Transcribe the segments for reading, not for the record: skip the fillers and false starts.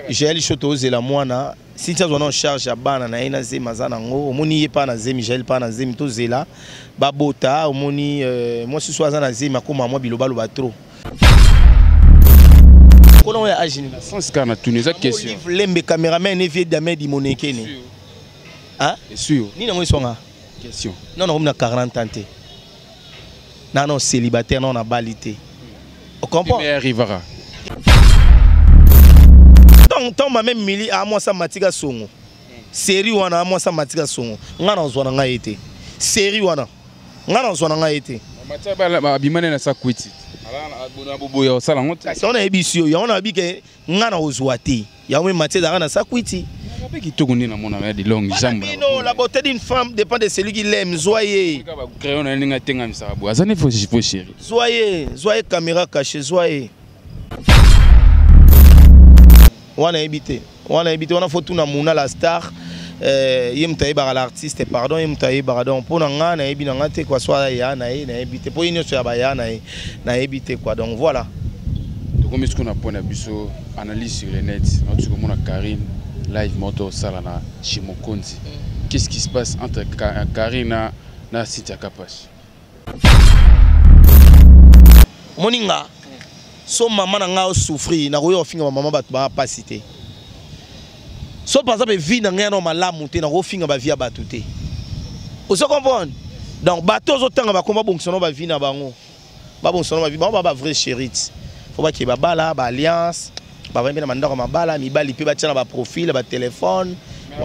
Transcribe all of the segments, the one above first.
Michel Choto zela mwana si tu as en charge à bana na ina ze mazana ngo omoni ye pa na ze Michel pa na ze mito zela babota omoni moi si sois na ze makoma moi biloba loba trop kono ya agini sans kana tunisa question lembe cameraman ne vie d'Ahmed Monekene hein sûr ni na ngo songa question non on a 40 ans non célibataire non na balité on comprend mais arrivera tant ma même mili à moi ça matika songo série wana moi ça matika songo ngana zwana nga été série wana ngana zwana nga été mataba bimane na sakwiti ala bona boboya sala ngote on a ebisio ya on a bike ngana ozwati ya même matika na sakwiti qui tourne na mona de longue jambe non la beauté d'une femme dépend de celui qui l'aime soyez crayon na ninga tenga misabo azane faut chéri soyez caméra cachée soyez on a évité on a photo na muna la star yemtaye bara l'artiste pardon yemtaye pardon pour nga na ebi na te quoi soit ya na évité pour une sur ba ya na évité quoi donc voilà donc comme est-ce qu'on a point biso analyse sur le net notre comme on a Karine live moto salana Chimokonzi qu'est-ce qui se passe entre Karine na Cynthia Kapash moninga so maman na nga souffrir na koyo finga maman ba pas cité so par exemple vie na nga no malamu te na ko finga ba via batute o se comprendre donc bato zo tanga ba komba bonsono ba vie na bango ba bonsono ba vie ba vrai chérit faut pas que ba bala ba alliance ba va bien mandako mabala mi bali pe ba tia na ba profil ba téléphone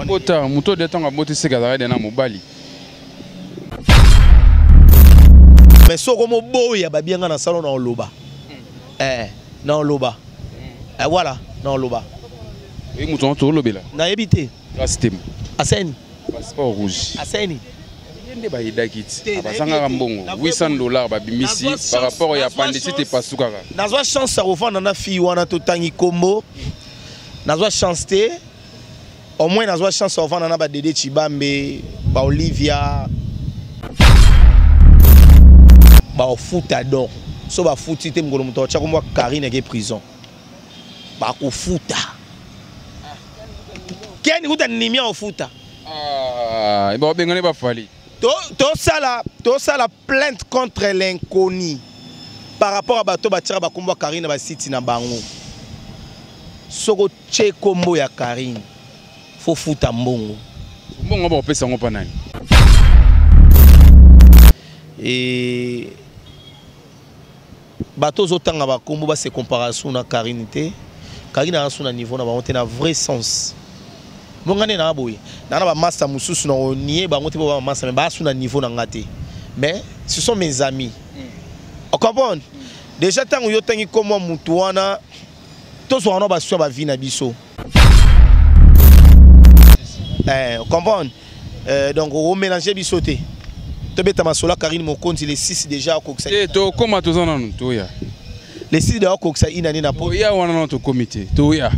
bota muto de tanga boti seka za na mobali mais so comme boya ba bien na salon na loba non loba voilà non loba et mouton to lobela na ebité système aseni passeport rouge aseni yende ba idakit abasanga mbongo $800 ba bimisi par rapport ya pandicité pasukaka nazwa chance à revendre na fille wana to tangi kombo nazwa chance te au moins nazwa chance à revendre na ba Dédé Chibambe ba Olivia ba futa do so ba futi te ngolo muto cha komwa Karine ke prison ba ko futa keni kuta nimia o futa ba bengane ba fali to sala plainte contre l'inconnu par rapport à bato ba tira ba komwa Karine ba siti na bango soko che kombo ya Karine fo futa mbongo ba pesa ngo pa nani et bato zotanga ba kombo ba se comparaison na Karine te Karine a son niveau na ba monter na vrai sens mongane na boye na ba master mususu na nié ba monter ba master mais ba son na niveau na ngate mais ce sont mes amis on comprend déjà tant yo tangi comme mutu wana to so wana ba so ba vie na biso on comprend donc on mélanger biso te to beta masola Karine Mokonzi les 6 déjà au koksa to koma to zona to ya les 6 déjà au koksa inani na po ya wana to comité to ya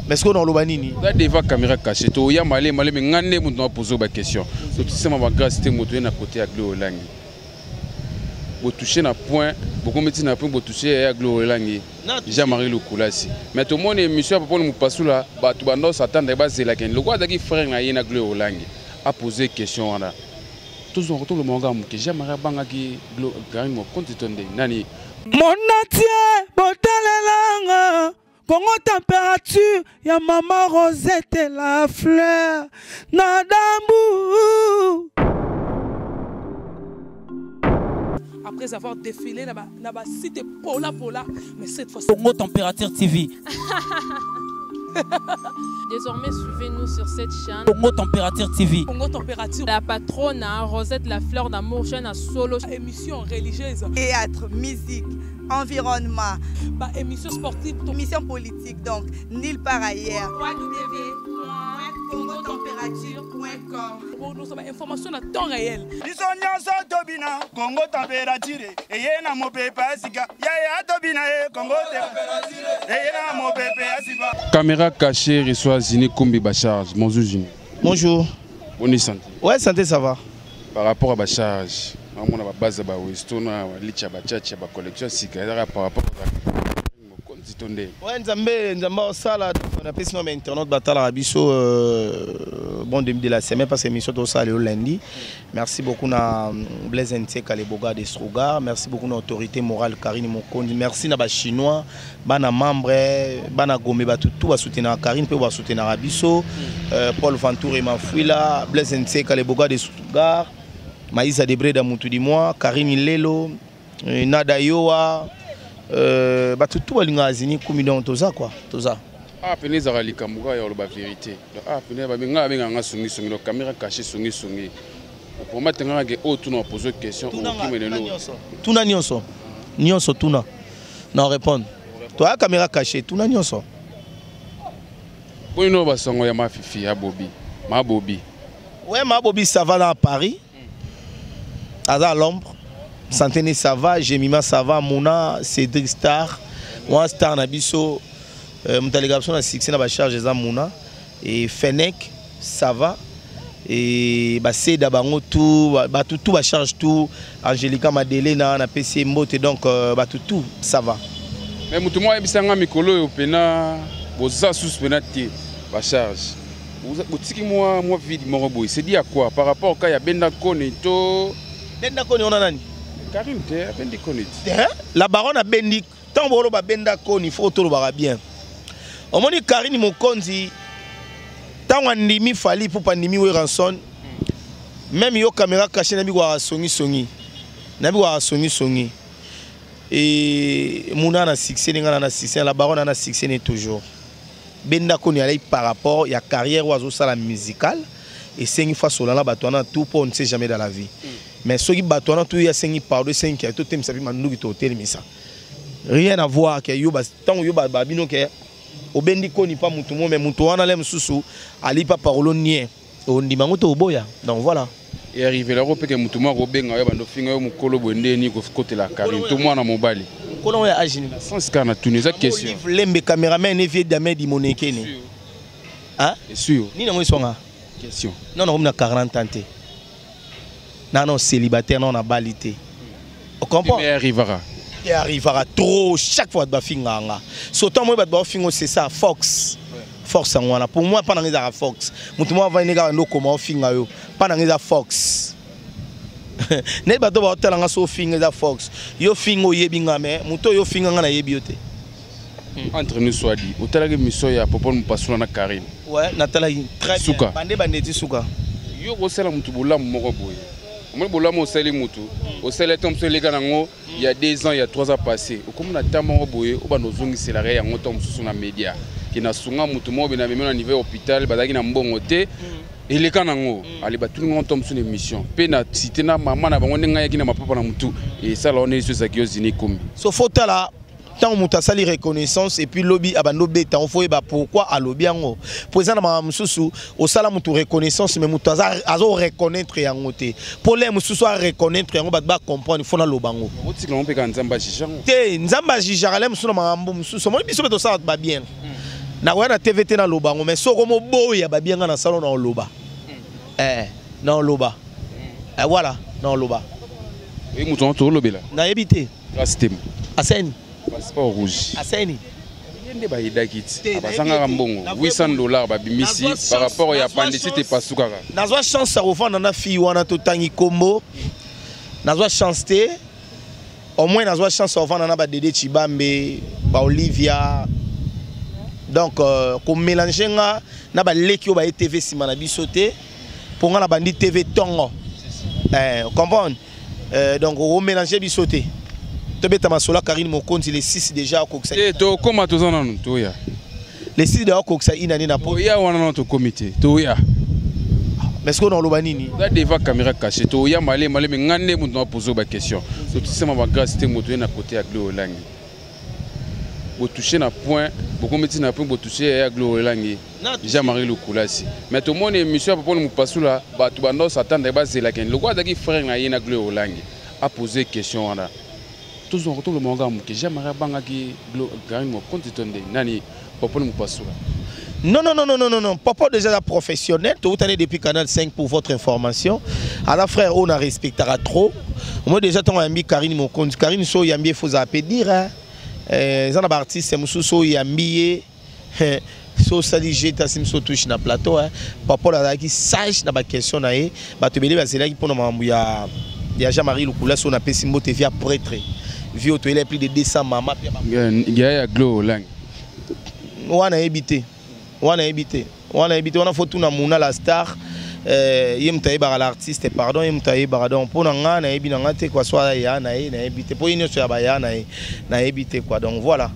mais ce qu'on a loba nini da devant caméra cachée to ya malé mais ngane mutu na poser ba question so tu sais ma grâce te moto na côté ya Glo Olangi bo toucher na point bo comité na point bo toucher ya Glo Olangi Jean-Marie Lukulasi mais tout monde émission pour nous pasula ba tu bando s'attendre ba zela ken le quoi daki frère na yena Glo Olangi a poser question wana tout le monde que j'aimerais banga qui Karine Mokonzi tonde nani mon atier botalelanga Congo température ya maman Rosette la fleur nadambu après avoir défilé na ba site pola mais cette fois Congo Température TV. Désormais, suivez-nous sur cette chaîne. Congo Température TV. Congo Température. La patronne, Rosette la fleur d'amour, chaîne à solo. Émission religieuse. Théâtre, musique, environnement. Bah, émission sportive. Émission politique, donc, nulle part ailleurs. www.congotempérature.com. Pour nous avons information à temps réel. Congo Température. Et na mo pepe asika. Ya tobina Congo Température. Et na mo pepe asika. Caméra cachée reçoit Zini Kombi Bacharge. Bonjour Zini. Bonjour. Bonne santé. Ouais, santé ça va. Par rapport à Bacharge, on a base à Westona, Licha Bachacha, collection Sikara par rapport à Ouais, Nzamba sala on a pris notre internaute batala rabiso bon de la semaine parce que émission tout ça le lundi. Merci beaucoup na Blaise Nteka les boga de Strogar, merci beaucoup na autorité morale Karine Mokondi, merci na ba chinois, bana membre, bana gomé ba tout va soutenir Karine peut va soutenir rabiso, Paul Ventour et Mafuila, Blaise Nteka les boga de Strogar, Maïsa Debré da mutu di moi, Karine Lelo, Nada Yoa tout balinga azini kumidon toza quoi toza ah pene za likambuka ya loba vérité ah pene ba benga benga songi songi la caméra cachée songi songi pour mettre ngaka o tuna poser question au kimelelo tuna nyonso tuna non répondre toi caméra cachée tuna nyonso bonino ba songo ya mafifi ya Bobi ma Bobi ouais ma Bobi ça va dans Paris à l'ombre Santene ça va, Jemima ça va, Mouna, Cédric Star, moi Star Nabiso, Moutalégation a succès dans la charge de Mouna, et Fennec ça va, et Seda Bango tout va charge tout, Angelica Madelena, on a PC Mbote donc tout ça va. Mais Moutouma et Bissanga Mikolo et Opena, Boza sous penati, va charge. Vous moi vide Moroboy, c'est dit à quoi par rapport au cas il y a Benda Koneto. Benda Kone on a nani? Karine te bendi konit. La baronne a bendi tant bolo ba benda koni faut tout le bien. Au moins Karine Mokonzi tant andimi fali pour pandimi we ranson même yo caméra cachée na bi wa songi et Mouna na succès na succès la baronne na succès ne toujours benda koni allait par rapport il y a carrière oiseau ça la musicale et 5 fois sur la batona tout pour on ne sait jamais dans la vie. Mais ceux qui battent tout il y a 5 pardon 5 qui a tout thème ça fait manu qui hôtel mais ça rien à voir que yo tant yo babino que au bendi koni pas mutu mais mutu wana lem susu ali pas parolo nie on dit mangoto boya donc voilà et arrivé là que mutu mo robenga yo bando finga yo mukolo bwende ni ko côté la Karine tout moi na mobali kono ya agini sans kana tunisa question lembe cameraman ne vie d'Ahmed Dimoneke ni hein c'est sûr ni na mo songa question non on a 40 ans non célibataire non na balité on comprend mais arrivera trop chaque fois de finga sautant moi ba fingo c'est ça Fox Fox en wana pour moi pas dans les Fox mutu moi va nega ndo comment finga yo pas dans les Fox ne ba to ba hotel nga so finga za Fox yo fingo yebinga mais muto yo finga nga na yebiote entre nous soit dit hôtel que mission ya popo nous passons na Karine ouais natala très bien bande ti suka yo ko sala mutu bolamu moko boye. Moi, je suis allé au salaire il y a 2 ans, il y a 3 ans passés. Comme on a tellement boyé, on a nos salariés en automne sur les médias. Qui n'a souvent mutumo bien même au niveau hôpital, badagi na bon côté. Et les canango, allez tout le monde tombe sur l'émission. Pena cité na maman na bango nga yaki na papa na mutu. Et ça là on est sur sa giozini comme. So faute là. Tant muta sali reconnaissance et puis lobby abando beta on faut ba pourquoi à lobby ngo président ma mususu au sala mutu reconnaissance mais muta azo reconnaître yangote pour les mususu à reconnaître yango ba comprendre faut na lobango otikla on peut ka nzamba jijango te nzamba jijara mususu na mambo mususu mo biso beto ça ba bien na wana TVT na lobango mais soko mo boya ba bien na salon na loba na loba voilà na loba et mutu on to lobela na ebité rastem aseni passeport rouge. Aseni. Yende ba idakit. Abasanga mbongo. $800 ba bimisi par rapport à pandicité pasukaka. Nazwa chance à revendre na fille wana to tangi combo. Nazwa chance te. Au moins nazwa chance à revendre na ba Dédé Chibambe, ba Olivia. Donc comme mélanger nga na ba leki o ba TV sima na bisoté pour nga na bandi TV tongo. Comprendre. Donc on mélanger bisoté. Tobeta masola Karine Mokonzi les 6 déjà au Koksa. Et to comment to zana no to ya. Les 6 déjà au Koksa inani na po. Ya wana no to comité. To ya. Mais ce qu'on a loba nini? Da devant caméra cachée. To ya malé mais ngande mu na poser ba question. So tu sais ma grâce c'était moto na côté à Glo Olangi. Bo toucher na point, beaucoup mettre na point bo toucher à Glo Olangi. Jean-Marie Lukulasi. Mais tout le monde monsieur papa nous passe là, ba tu bando s'attendre ba c'est la ken. Le quoi daki frère na yena Glo Olangi a posé question wana. Tous on retourne le manga que j'aimerais banga qui Karine Mokonzi tonde nani papa nous passe là. Non. Papa déjà professionnel, tout année depuis Canal 5 pour votre information. À la frère on a respectera trop. Moi déjà ton ami Karine Mokonzi, Karine so yambi faut appeler dire ça na ba artiste mususu yambiye so sali jeta simso touche na plateau papa la qui sage na ba question na ye ba te bele ba zela qui pona mambu ya Jean-Marie Lukula so na pesi mbote via prêtre vie auto il a plus de 200 maman ya Glo Lang wana ebité wana foto na muna la star yemtaye ba l'artiste pardon yemtaye pardon pona nga na ebi na ngate kwa soa ya na ebité po ino so ya ba ya na ebité quoi donc voilà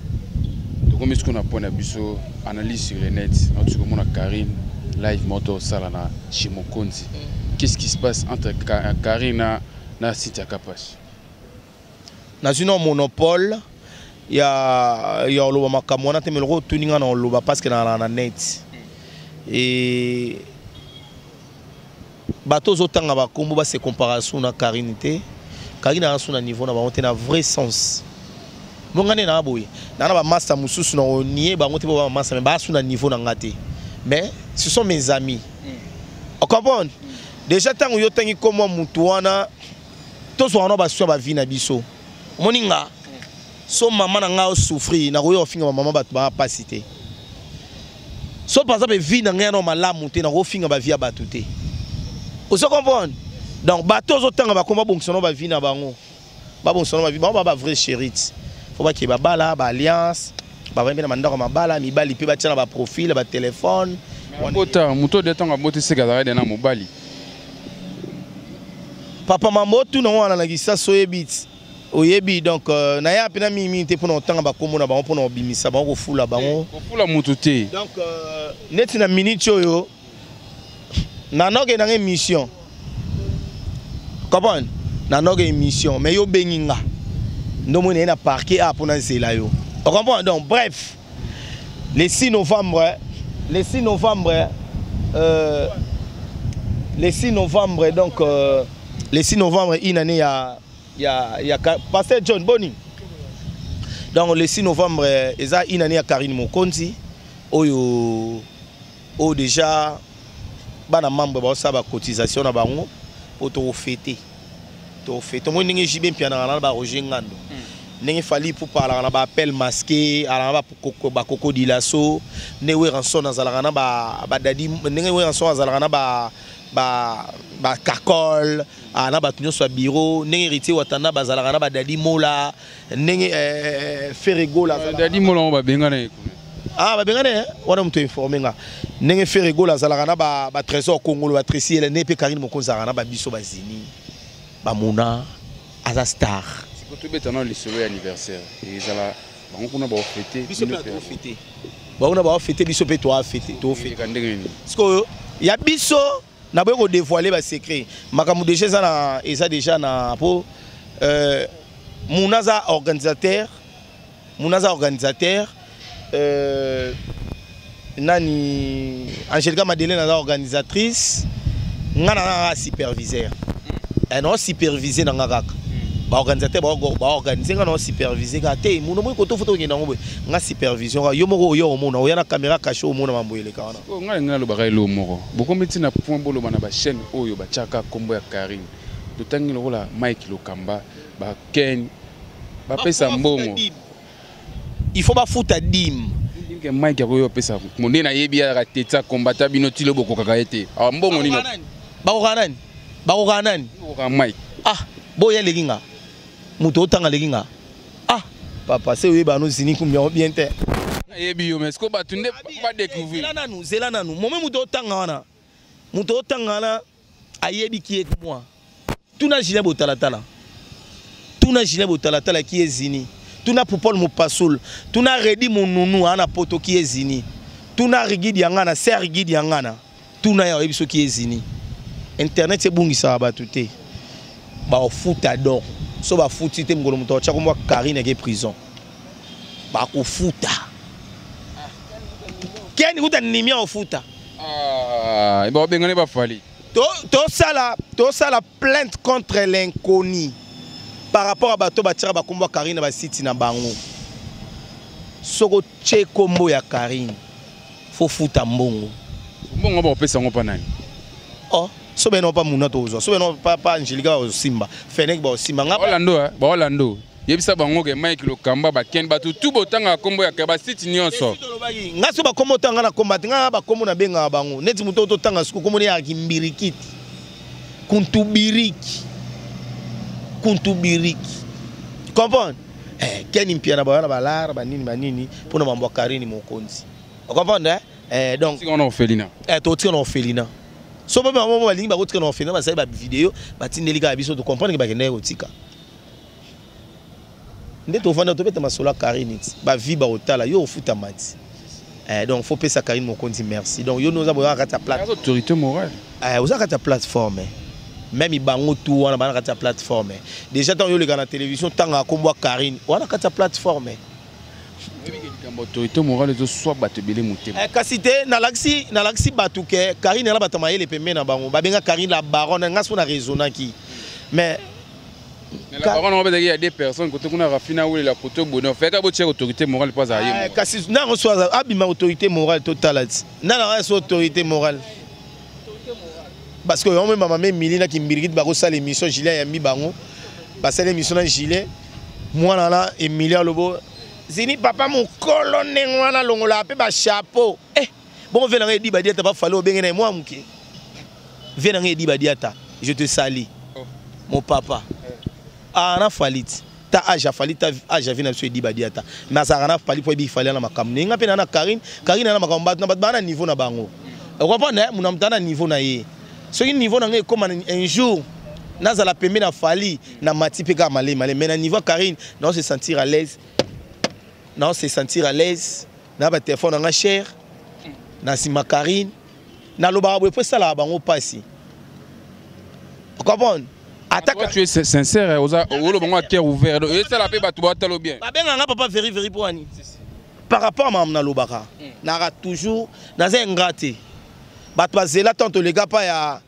comme est-ce qu'on a point biso analyse sur le net en tout cas mon Karine live moto salana chez Mokonzi qu'est-ce qui se passe entre Karine na Cynthia Kapash na un monopole ya loba makamwana te meloko tuninga na loba parce que na net et bato zotanga ba kombo ba se comparaison na Karine te Karine na son niveau na ba on na vrai sens bongane na boye na ba master mususu na onier ba ngote ba master mais ba sous na niveau na ngate mais ce sont mes amis on comprend déjà tango yo tangi comme mutu wana to so wana ba so ba vie na biso moninga so maman na nga souffrir na koyo finga maman ba pasité so par exemple vie na nga no malamu te na ko finga ba vie ba tuté o so comprendre donc bato zo tanga ba komba bonksono ba vie na bango ba bonksono ba vie ba vrai chérit faut pas que ba bala ba alliance ba vraiment na mandako mabala mi bali pe ba tia na ba profil ba téléphone bota muto de tanga boti seka za na mobali papa mamotu na wana na gisa so ebit oyebi donc na ya pena mimi te pona otanga ba kombo na bango pona obimisa bango ko fula bango ko fula mutu te donc neti na minute oyo na noge na émission comprendre na noge émission mais yo benginga ndomo na parquet a pona zela yo on comprend donc bref le 6 novembre donc le 6 novembre une année il y a Pasteur John Boni. Donc le 6 novembre, il y a une année à Karine Mokonzi. Oyo déjà bana membre ba sa ba cotisation na bango pour to fêter. To fêter mo ningi jibe piana na ba Roger Ngando. Ningi fali pour parler na ba appel masqué, ala ba koko dilaso, ne we ranson na zalaka na ba dadi, ningi we ranson na zalaka na ba kakol ana batunyo so bureau ndenge héritier watana bazalaka na ba dadi mola ndenge ferego la dadi mola ba bengana ba bengana wana mto informer nga ndenge ferego la zalaka na ba trésor congolais ba trésor ele ne pe Karine Mokonzi na ba biso bazini ba mona aza star siko to betana le solo anniversaire et zala bango kuna ba fêter biso pe to fêter bango na ba fêter biso pe to fêter to fêter ndenge siko ya biso na boye ko dévoiler ba secret makamu déjà ça eza déjà na po munaza organisateur nani Angelica Madeleine na organisatrice ngana na superviseur non superviser na ngaka ba organisateur ba organiser ngana superviser ka te muno mo ko to foto ngena ngobwe nga supervision yo moko yo mona o yana caméra caché o mona mamboyele kana o nga ngalo ba kailo moko bokomiti na point bolo bana ba chaîne oyo ba chaka kombo ya Karine totangi lokola Mike Lokamba ba Ken ba pesa mbongo il faut ba futa dim que Mike akoyo pesa monde na yebi ya teta kombata bino tilo boko kakaete a mbongo nino ba ko kanani Mike boya leginga muto otanga leginga papa c'est oui ba no zini combien bien te yebi yo mais ko ba tunde ba découvrir zela nanu moment muto otanga wana ayebi qui est moi tuna jile botalatala qui est zini tuna popol mo pasoul tuna redi mon nunu ana poto qui est zini tuna rigidi yangana ser rigidi yangana tuna ya ebiso qui est zini internet c'est bungisa ba tuté ba futa do so ba futi te ngolo muto cha komwa Karine ke prison ba ko futa keni kuta nimia o futa ba bengane ba fali to sala plainte contre l'inconnu par rapport à bato ba tira ba komwa Karine ba site na bango soko che kombo ya Karine fo futa mbongo ba pesa ngo pa nani so beno pa muna tozo so beno pa Angelica o Simba Fenech ba o Simba ngaba Orlando yebisa bango ke Mike Lokamba ba ken ba tout botanga kombo ya ka ba site nyonso ngaso ba kombo tanga na combat nga ba kombo na benga bango neti muto to tanga suku kombo ya kimbirikiti kuntubiriki comprendre Keni mpia na ba lar ba nini pona mambo Karini mokonzi comprendre donc on a orphelinat to tika na orphelinat so ba maman ba lingi ba tika na orphelinat ba sai ba vidéo ba tindeli ka biso to comprendre ke ba kende ko tika nde to vanda to beta masola Karini ba vi ba otala yo ofuta mati donc faut payer sa Karini mokonzi merci donc yo nous avons ta plateforme autorité morale vous avez ta plateforme même ibango tout wana bana ta plateforme déjà tant yo le gars na télévision tanga kombo Karini wana ta plateforme autorité morale zo soit batebele motema kasi te na laxi batuke Karini na batama yele pembe na bango ba benga Karini la baronne ngaso na raisonnaki mais la baronne on va dire il y a des personnes côté qu'on a rafina ou la photo bonheur fait ka bo tirer autorité morale pas à yé kasi na reçoit abima autorité morale totale na reçoit autorité morale parce que on même maman Milina qui mbirigit ba ko sala émission gilet ya mi bango ba sala émission na gilet moi na Emilia Lobo zini papa mon colonel wana longola pe ba chapeau bon venant di ba diata ba falo bengena moi muke venant di ba diata je te salue mon papa na falit ta aja falit ta aja vina so di ba diata mais ça na fali po bi fali na makamne nga pe na Karini na makambat na ba na niveau na bango on comprend mon amtana niveau na ye ce niveau na comme un jour nazala pembe na fali na mati pe ka malé mais na niveau Karini non se sentir à l'aise na ba téléphone na cher na sima Karini na loba bo pe sala bango pasi comprendre attaque tu es sincère oza olo bango cœur ouvert et ça la pe ba to talo bien ba benga nga papa veri pour ani par rapport à na lobaka na toujours na zengate ba to zela tant les gars pas ya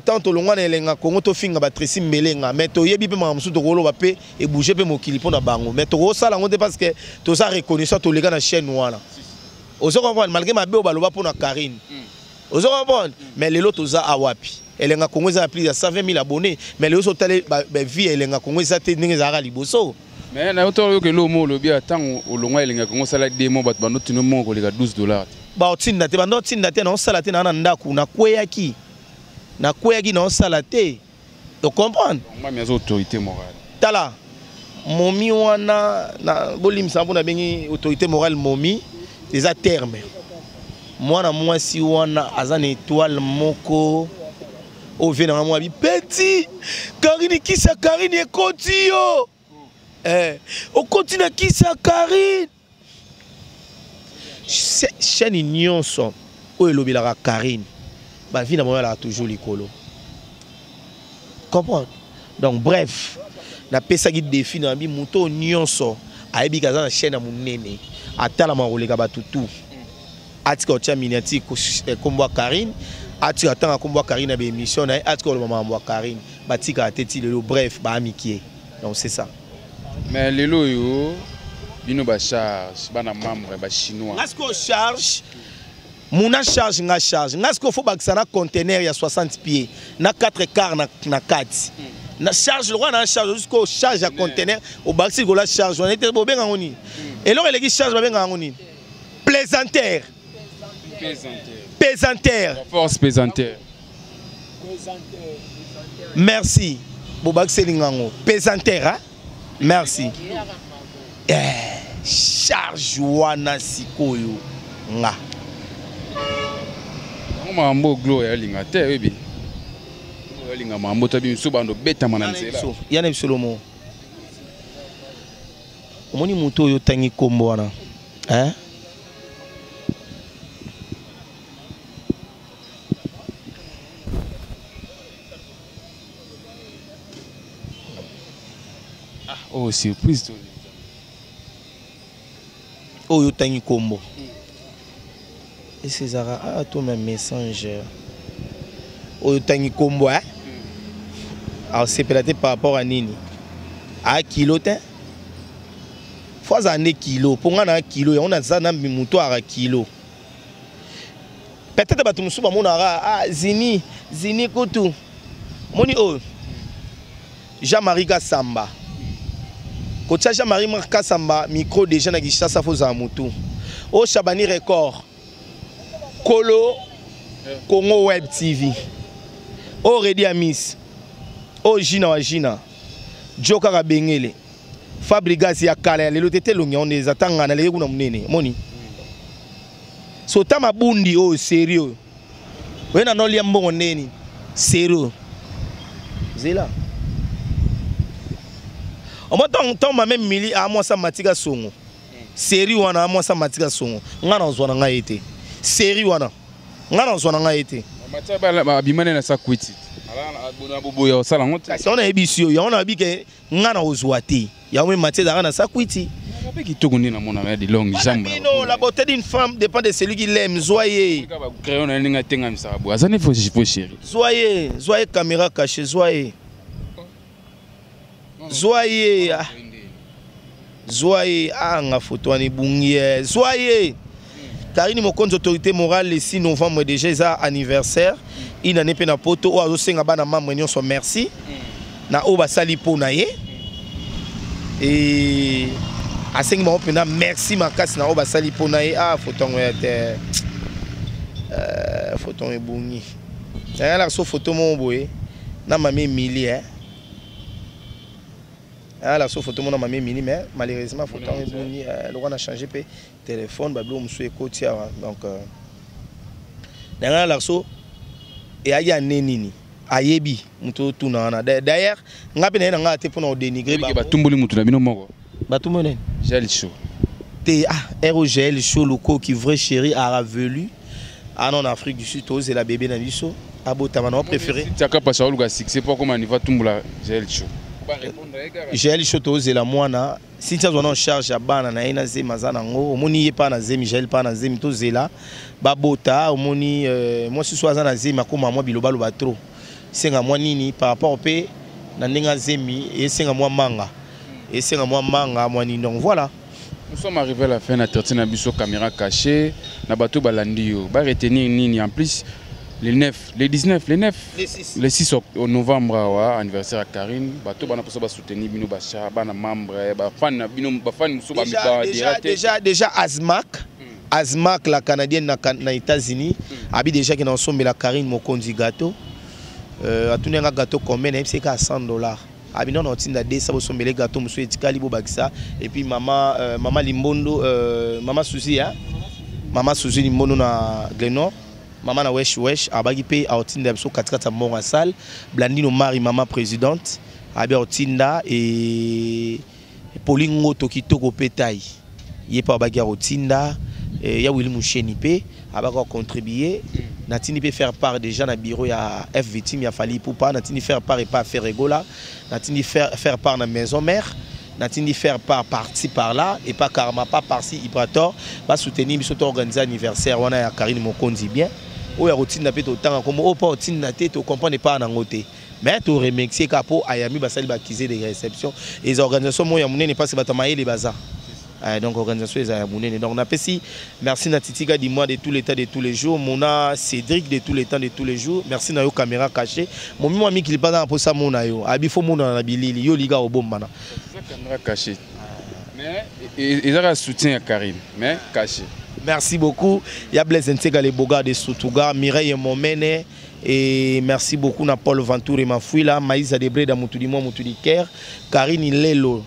tant longwa na elenga Kongo to finga ba tresi melenga mais to yebi pe mamsu to kolo ba pe e bouger pe mokili pona bango mais to sala ngo parce que to ça reconnaissant to les gars na chaîne wana ozo comprendre malgré ma be ba loba pona Karini ozo comprendre mais lelo to za awapi elenga Kongo za plus de 120 000 abonnés mais le so tale ba vie elenga Kongo za te ndenge za liboso mais na to ke lo mo lo bi atang olongwa elenga Kongo sala demo bat bano tino mo ko leka $12 ba otinda te bando tinda te na sala te na ndaku na kweyaki na sala te tu comprends moi mes autorités morales tala momi wana na bolim sambo na bengi autorité morale momi des termes moi na moi si wana azana étoile moko o vena moi bi petit Karini kisa Karini e kotio o kotina kisa Karini chaîne nyonso o elobela Karini ba vie na moi là toujours likolo comprendre donc bref na pesa ki défi na bi muto nyonso ayebi kaza na chaîne na munene atala maroleka batutu atika otia miniati kombo Karini atika tanga kombo Karini na be émission na atika le maman wa Karini batika ateti lelo bref ba amikie donc c'est ça mais lelo yo bino ba charge bana membre ba chinois est-ce qu'on charge Mouna charge nga charge. Nga ce qu'il faut bakisa na conteneur ya 60 pieds. Na 4 quarts na 4. Na charge le roi na charge jusqu'au charge à conteneur au bakisi go la charge. On était bo benga ngoni. Et alors il charge ba benga ngoni. Plaisanteur. Pesanteur. Force pesanteur. Merci. Bo bakisi lingango. Pesanteur hein? Merci. Charge wana sikoyo nga. Mambo glo ya linga te webi ya linga mambo tabi msobando beta mananzela yana bisolomo omoni muto yo tangi kombo wana hein oh surprise to oh yo tangi kombo. Et César a tout mes messengers. Au tangi kombo hein. Alors c'est peut-être par rapport à Nini. À kilo te. Faut ane kilo. Pour moi na kilo on a ça na muto à kilo. Peut-être ba tumusu ba mona zini kutu. Moni oh. Jean-Marie Samba. Kotia Marie Kasamba micro déjà na Gishasa foza mutu. O Chabani Record. Kolo Congo Web TV. O Redi Amis. O Gina Wajina. Joka Rabengele. Fabrigas ya kala lelo tete longi on les atanga na lelo na munene. Moni. So tama bundi o sérieux. Wena no lia mbongo neni. Sérieux. Zela. O mo ton ma même mili a moi sa matika songo. Série wana moi sa matika songo. Ngana ozwana nga été. Série wana. Ngana ozwana nga été. Matia ba bimane na sa kwiti. Ala abona boboya osala ngote. Kasi on a ebisio, ya on a bike ngana ozwati. Ya on matia da na sa kwiti. Avec qui tourne na mon ami de longues jambes. Non, la beauté d'une femme dépend de celui qui l'aime. Zoyez. Crayon na ninga tenga msabu. Azane faut chéri. Zoyez, zoyez caméra cachée, zoyez. Zoyez. Zoyez anga photo ani bungie. Zoyez. Karine Mokonzo autorité morale le 6 novembre déjà ça anniversaire. Il n'en est pas na poto o azo senga bana membre nyonso merci. Na o ba sali po na ye. Et à 5 mois, merci Makasi na oba sali po na ye ah photo ngete photo ebungi. C'est la so photo mon boy na mami mili hein. Ah la so photo mon na mami mili mais malheureusement photo ebungi le roi a changé pe téléphone ba blo musu ekotia donc dans la so et aya nenini ayebi muto tuna d'ailleurs ngapi na nga te pour na dénigrer ba tumbuli mutu na bino moko. Batumone. Gel chaud. T'es Gel chaud loco qui vrai chéri a ravelu. Ah non en Afrique du Sud c'est la bébé Nabiso. Abo tamano préféré. Tu as qu'à passer au lugar c'est pas comment il va tumbula Gel chaud. Gel chaud c'est la moana. Si tu as en charge à bana na ina zema zanango, omoni ye pa na zemi gel pa na zemi to zela. Babota omoni moi si soit na zema comme moi biloba loba trop. Senga moi nini par rapport au pe na ndinga zemi et senga moi manga. Et c'est moi manga moi ni donc voilà. Nous sommes arrivés à la fin de la tertine biso caméra cachée na bateau balandio ba retenir nini en plus les 9 les 19 les 9 les 6 au novembre anniversaire à Karine bateau bana poso ba soutenir bino ba cha bana membre ba fan bino ba fan muso ba déjà Azmac la canadienne na États-Unis abi déjà qui ensemble la Karine Mokonzi gâteau a tourné un gâteau combien c'est qu'à $100. Abino na tinda de ça so mbele gâteau muso etikali bo bakisa et puis maman Limbondo maman Suzy hein maman Suzy Limbondo na Glenor maman na wesh abagi pe a tinda so katikata monga salle Blandino Marie maman présidente abi a tinda et Paulingo Tokitoko petai yepa abagi a tinda ya Willy Moucheni pe abaka contribuer natini peut faire part déjà na bureau ya FVT mi a fallu pour pas natini faire part et pas faire rigola natini faire part na maison mère natini faire part parti par là et pas karma pas par-ci Ibrator va soutenir biso to organiser anniversaire wana ya Karine Mokonzi bien o ya rotina pe to tanga comme o pas rotina te to comprendre pas na ngote mais to remercier kapo ayami basali ba kiser des réceptions et les organisations mo ya munene pas se batamaye les bazar. Donc organisation les abonnés donc on a si merci Natitika du mois de tous les temps de tous les jours Mona Cédric de tous les temps de tous les jours merci na yo caméra cachée mon mimi ami qui pas dans pour ça mona yo abi fo mona na bilili yo liga obombana caméra cachée mais ils ont un soutien à Karim mais caché. Merci beaucoup il y a Blaise Ntega les bogards de Soutouga Mireille Momene et merci beaucoup na Paul Ventour et Mafouila Maïsa Debré da Mutudimo Mutudiker Karine Lelo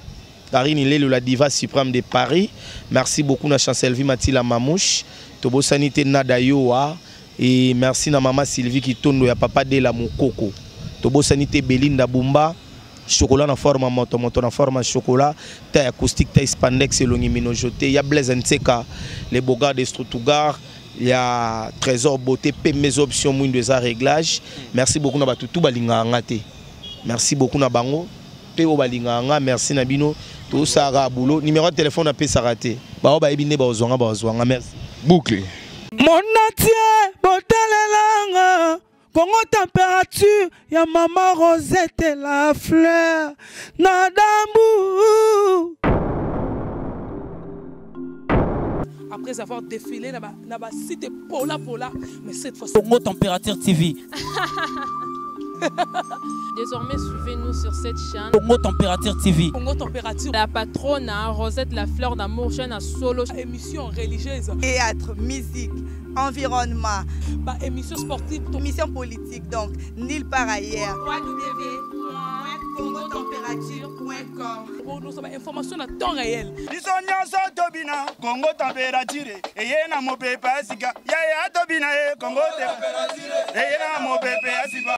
Karine Lelo la diva suprême de Paris. Merci beaucoup na Chancelvi Matila Mamouche. Tobo sanité Nadayoa. Et merci na maman Sylvie qui tourne ya papa de la Mokoko. Tobo sanité Belinda Bumba. Chocolat na forme moto na forme chocolat. Taille acoustique, taille spandex et longimino jeté. Ya Blaise Nteka. Les bogards de Strutougar. Il y a Trésor Beauté. P mes options moins de réglages. Merci beaucoup na batu tout balinga ngate. Merci beaucoup na bango. Pe o balinga nga merci na bino. Tout ça a boulot. Numéro de téléphone a pu s'arrêter. Bah, merci. Boucle. Mon natie, botalelanga. Congo température, ya maman Rosette et la fleur. Nadambu. Après avoir défilé là-bas, site Pola, mais cette fois Congo Température TV. Désormais, suivez-nous sur cette chaîne. Congo Température TV. Congo Température. La patronne, Rosette La Fleur d'Amour, chaîne à solo. Émission religieuse. Théâtre, musique, environnement. Bah, émission sportive. Émission politique, donc nulle part ailleurs. www.congotempérature.com. Nous avons information à temps réel. biso nyonso tobina Congo Température eye na mopepe asika yaya tobina ye Congo Température eye na mopepe asika